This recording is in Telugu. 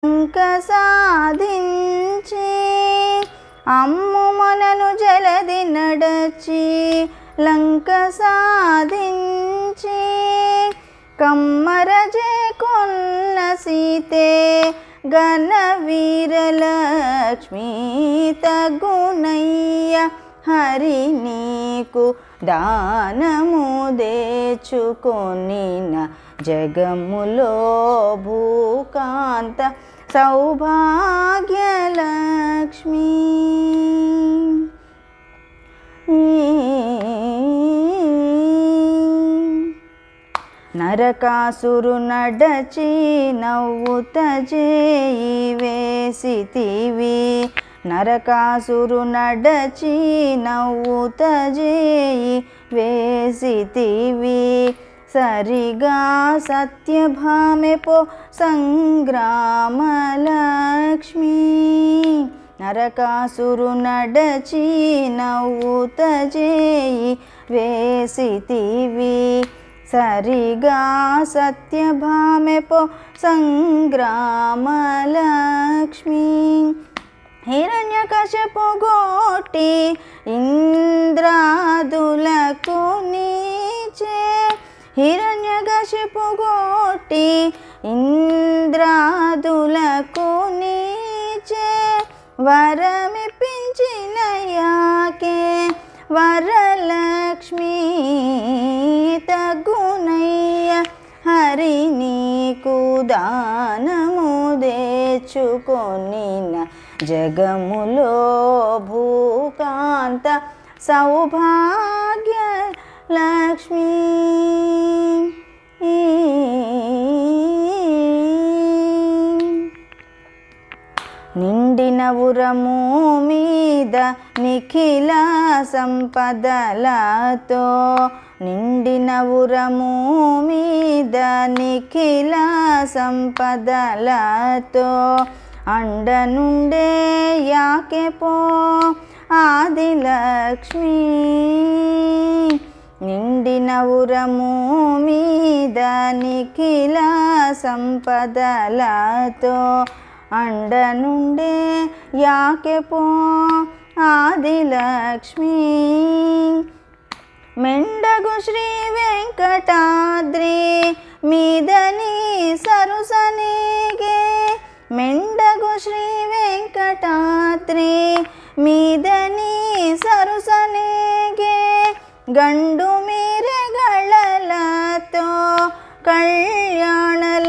లంక సాధించి అమ్ము మనను జలది నడచి లంక సాధించి కమ్మరజే కొన్న సీతే గణ వీరలక్ష్మీ తగునయ్య హరి నీకు దానము దేచుకొనిన జగములో భూకాంత సౌభాగ్యలక్ష్మీ. నరకాసురు నడచి నవ్వుత చేయి వేసితివి నరకాసురు నడచి నవ్వుత చేయి వేసితివి సరిగా సత్యభామె పో సంగ్రామలక్ష్మీ. నరకాసురు నడచి నవ్వుత చేయి వేసితివి సరిగా సత్యభామె పో సంగ్రామలక్ష్మీ. హిరణ్యకశిపు గోటి ఇంద్రాదులకు నీచే హిరణ్యకశిపు గోటి ఇంద్రాదులకు నీచే వరమిపించిన యాకే వరలక్ష్మీ తగునయ్య హరి నీకు దానము దేచుకొనిన జగములో భూకాంత సౌభాగ్య లక్ష్మీ. నిండిన ఉరము మీద నిఖిల సంపదలతో నిండిన ఉరము మీద నిఖిల సంపదలతో అండ నుండే యాకే పో ఆదిలక్ష్మీ. నిండిన ఉరము మీద నిఖిల సంపదలతో అండ నుండే యాకే పో ఆదిలక్ష్మీ. మెండగు శ్రీ వెంకటాద్రి మీదని సరుసనిగే మెండగు శ్రీ వెంకటాద్రి మీదని సరుసనిగే గండు మీరెగళలతో కళ్యాణలక్ష్మీ.